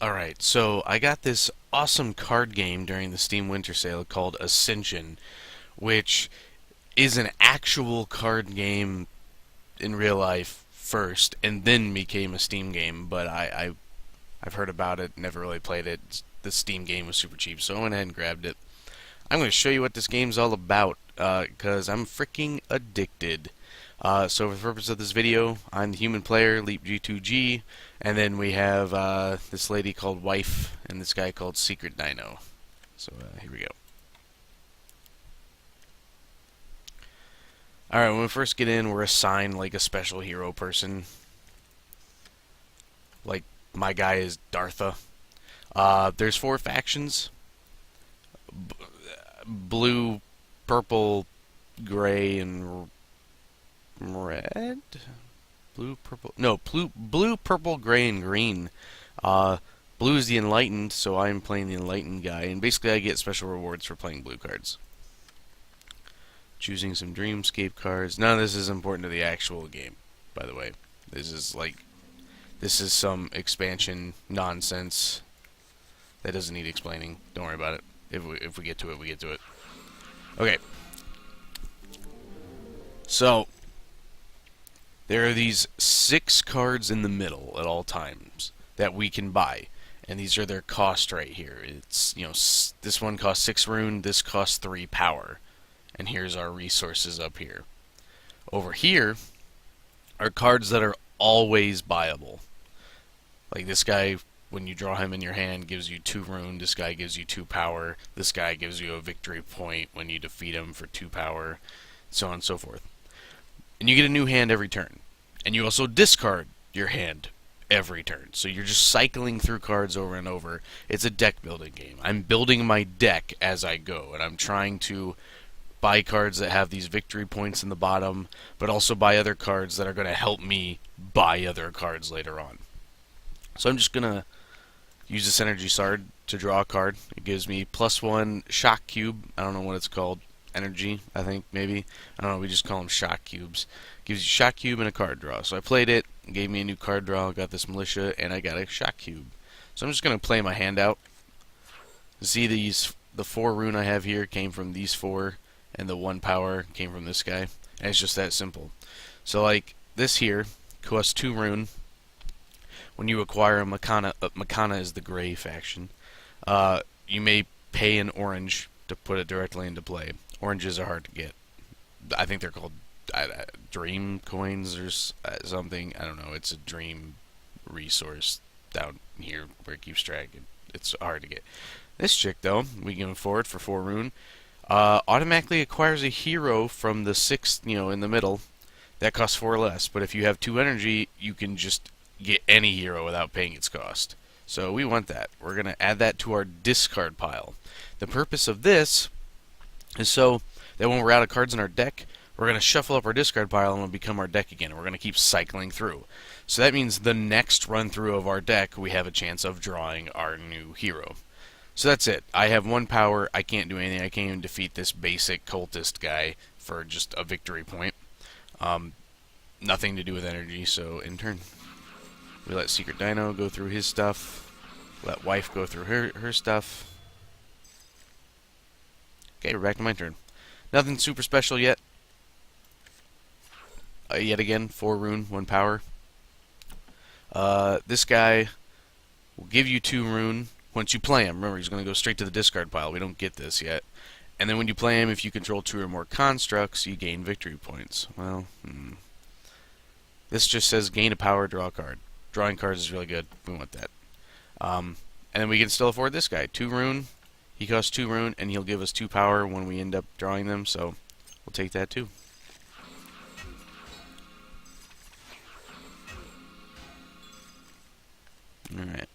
Alright, so I got this awesome card game during the Steam Winter Sale called Ascension, which is an actual card game in real life first, and then became a Steam game. But I've heard about it, never really played it. The Steam game was super cheap, so I went ahead and grabbed it. I'm going to show you what this game's all about, because I'm freaking addicted. So for the purpose of this video, I'm the human player, Leap G2G, and then we have this lady called Wife and this guy called Secret Dino. So here we go. Alright, when we first get in, we're assigned like a special hero person. Like, my guy is Dartha. There's 4 factions. B blue, purple, gray, and red? Blue, purple. No, blue, purple, gray, and green. Blue is the enlightened, so I'm playing the enlightened guy, and basically I get special rewards for playing blue cards. Choosing some dreamscape cards. None of this is important to the actual game, by the way. This is some expansion nonsense that doesn't need explaining. Don't worry about it. If we get to it, we get to it. Okay. So there are these 6 cards in the middle at all times that we can buy, and these are their cost right here. It's, this one costs 6 rune, this costs 3 power, and here's our resources up here. Over here are cards that are always buyable. Like this guy, when you draw him in your hand, gives you 2 rune. This guy gives you 2 power. This guy gives you a victory point when you defeat him for 2 power, so on and so forth. And you get a new hand every turn. And you also discard your hand every turn. So you're just cycling through cards over and over. It's a deck building game. I'm building my deck as I go, and I'm trying to buy cards that have these victory points in the bottom, but also buy other cards that are going to help me buy other cards later on. So I'm just going to use this energy shard to draw a card. It gives me +1 shock cube. I don't know what it's called. Energy, I think, maybe. I don't know, we just call them shock cubes. Gives you shock cube and a card draw. So I played it, gave me a new card draw, got this militia, and I got a shock cube. So I'm just going to play my hand out. See, the 4 rune I have here came from these 4, and the 1 power came from this guy. And it's just that simple. So like, this here costs 2 rune. When you acquire a Makana, Makana is the gray faction, you may pay an orange to put it directly into play. Oranges are hard to get. I think they're called dream coins or something. I don't know. It's a dream resource down here where it keeps track. It's hard to get. This chick, though, we can afford for 4 rune, automatically acquires a hero from the 6th, in the middle. That costs 4 less. But if you have 2 energy, you can just get any hero without paying its cost. So we want that. We're going to add that to our discard pile. The purpose of this is so that when we're out of cards in our deck, we're going to shuffle up our discard pile and it'll become our deck again. And we're going to keep cycling through. So that means the next run through of our deck, we have a chance of drawing our new hero. So that's it. I have 1 power. I can't do anything. I can't even defeat this basic cultist guy for just a victory point. Nothing to do with energy, so in turn, we let Secret Dino go through his stuff. Let Wife go through her stuff. Okay, we're back to my turn. Nothing super special yet. Yet again, 4 rune, 1 power. This guy will give you 2 rune once you play him. Remember, he's going to go straight to the discard pile. We don't get this yet. And then when you play him, if you control 2 or more constructs, you gain victory points. Well, this just says gain a power, draw a card. Drawing cards is really good. We want that. And then we can still afford this guy. 2 rune. He costs 2 rune, and he'll give us 2 power when we end up drawing them, so we'll take that too. Alright.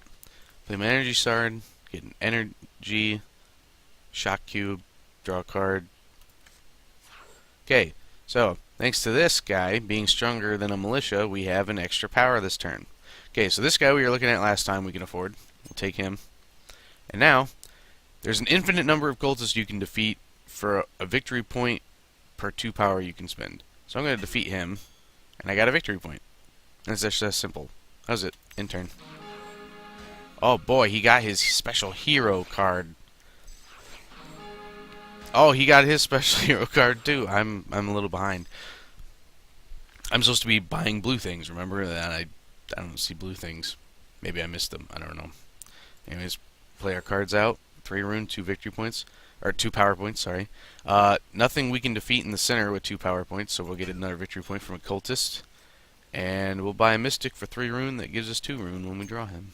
Play my energy shard, get an energy, shock cube, draw a card. Okay, so thanks to this guy being stronger than a militia, we have an extra power this turn. Okay, so this guy we were looking at last time we can afford. We'll take him. And now, there's an infinite number of cultists you can defeat for a victory point per 2 power you can spend. So I'm going to defeat him, and I got a victory point. And it's just that simple. How's it? In turn. Oh boy, he got his special hero card. Oh, he got his special hero card too. I'm a little behind. I'm supposed to be buying blue things, remember? And I don't see blue things. Maybe I missed them. I don't know. Anyways, play our cards out. 3 rune, 2 victory points. Or 2 power points, sorry. Nothing we can defeat in the center with 2 power points, so we'll get another victory point from a cultist. And we'll buy a mystic for 3 rune that gives us 2 rune when we draw him.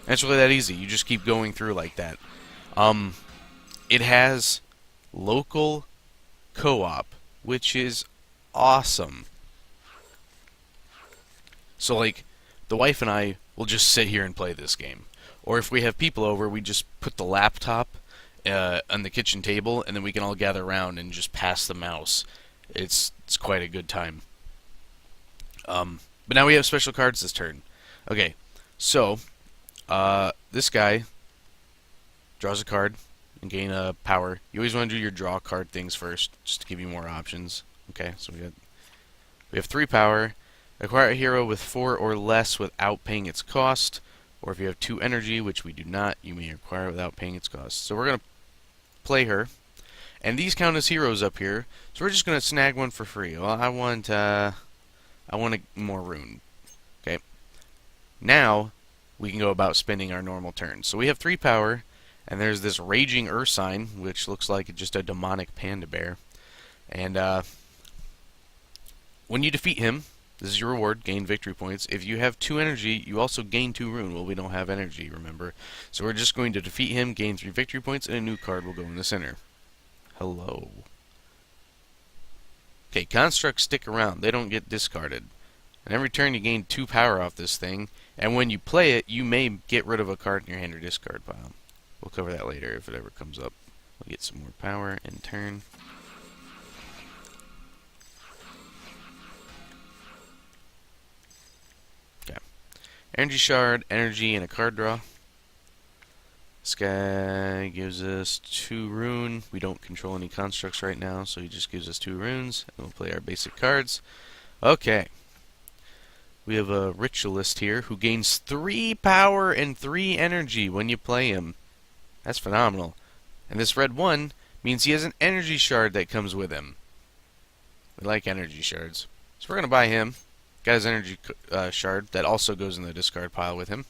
And it's really that easy. You just keep going through like that. It has local co-op, which is awesome. So, like, the wife and I will just sit here and play this game. Or if we have people over, we just put the laptop on the kitchen table, and then we can all gather around and just pass the mouse. It's quite a good time. But now we have special cards this turn. Okay, so this guy draws a card and gain a power. You always want to do your draw card things first, just to give you more options. Okay, so we have 3 power. Acquire a hero with 4 or less without paying its cost. Or if you have 2 energy, which we do not, you may acquire without paying its cost. So we're going to play her. And these count as heroes up here. So we're just going to snag one for free. Well, I want more rune. Okay. Now, we can go about spending our normal turns. So we have 3 power. And there's this Raging Ursine, which looks like just a demonic panda bear. And when you defeat him, this is your reward, gain victory points. If you have 2 energy, you also gain 2 rune. Well, we don't have energy, remember. So we're just going to defeat him, gain 3 victory points, and a new card will go in the center. Hello. Okay, constructs stick around. They don't get discarded. And every turn you gain 2 power off this thing, and when you play it, you may get rid of a card in your hand or discard pile. We'll cover that later if it ever comes up. We'll get some more power in turn. Okay. Energy shard, energy, and a card draw. This guy gives us 2 rune. We don't control any constructs right now, so he just gives us 2 runes. And we'll play our basic cards. Okay. We have a ritualist here who gains 3 power and 3 energy when you play him. That's phenomenal. And this red 1 means he has an energy shard that comes with him. We like energy shards. So we're going to buy him. Got his energy shard that also goes in the discard pile with him.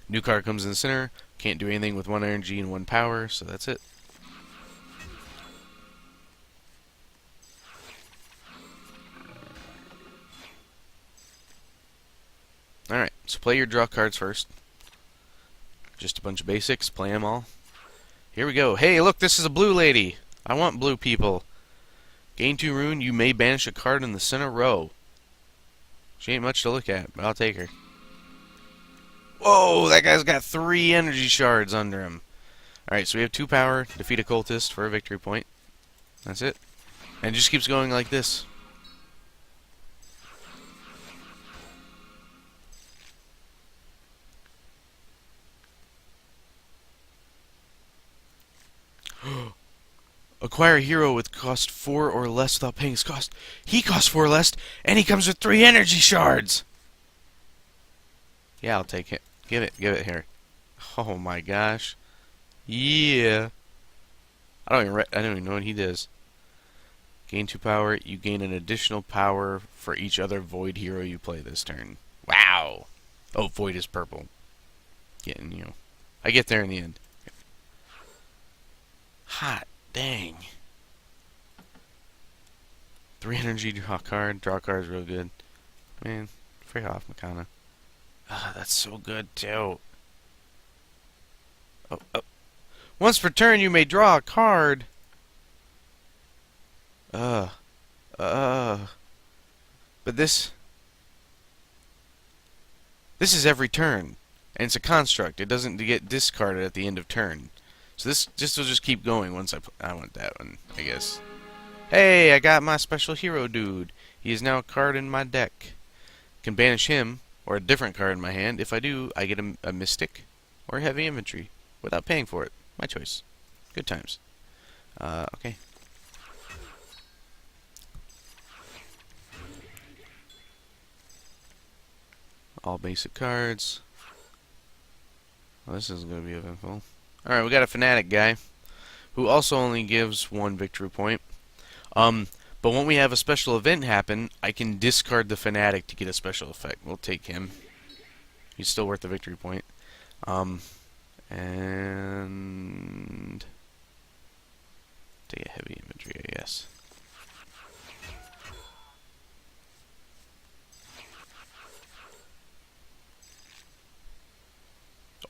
New card comes in the center. Can't do anything with 1 energy and 1 power, so that's it. Alright, so play your draw cards first. Just a bunch of basics. Play them all. Here we go. Hey, look, this is a blue lady. I want blue people. Gain 2 rune. You may banish a card in the center row. She ain't much to look at, but I'll take her. Whoa, that guy's got 3 energy shards under him. Alright, so we have 2 power. Defeat a cultist for a victory point. That's it. And it just keeps going like this. Acquire a hero with cost 4 or less without paying his cost. He costs 4 less, and he comes with 3 energy shards! Yeah, I'll take it. Give it here. Oh my gosh. Yeah. I don't even know what he does. Gain 2 power. You gain an additional power for each other void hero you play this turn. Wow. Oh, void is purple. I get there in the end. Hot dang. 3 energy, draw a card. Draw a card is real good. Man, free off, Makana. Ah, that's so good, too. Oh. Once per turn, you may draw a card. But this is every turn. And it's a construct. It doesn't get discarded at the end of turn. So this will just keep going once I want that one, I guess. Hey, I got my special hero dude. He is now a card in my deck. Can banish him, or a different card in my hand. If I do, I get a mystic, or heavy infantry, without paying for it. My choice. Good times. Okay. All basic cards. Well, this isn't going to be eventful. Alright, we got a Fanatic guy who also only gives 1 victory point. But when we have a special event happen, I can discard the Fanatic to get a special effect. We'll take him. He's still worth the victory point. And take a heavy inventory, I guess.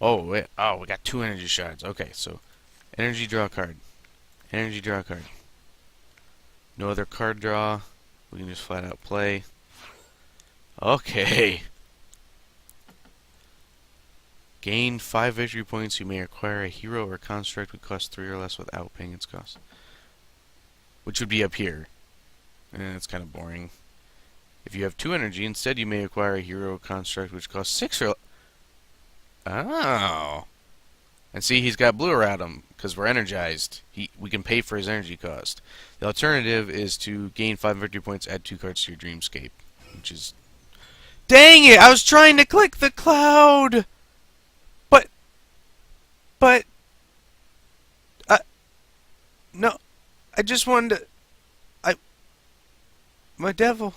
Oh, wait. Oh, we got 2 energy shards. Okay, so energy draw card. Energy draw card. No other card draw. We can just flat out play. Okay. Gain 5 victory points. You may acquire a hero or construct which costs 3 or less without paying its cost. Which would be up here. And it's kind of boring. If you have 2 energy, instead you may acquire a hero or construct which costs 6 or less. Oh. And see, he's got blue around him because we're energized. We can pay for his energy cost. The alternative is to gain 5 victory points, add 2 cards to your Dreamscape, which is... Dang it! I was trying to click the cloud! But... No. I just wanted to... My devil...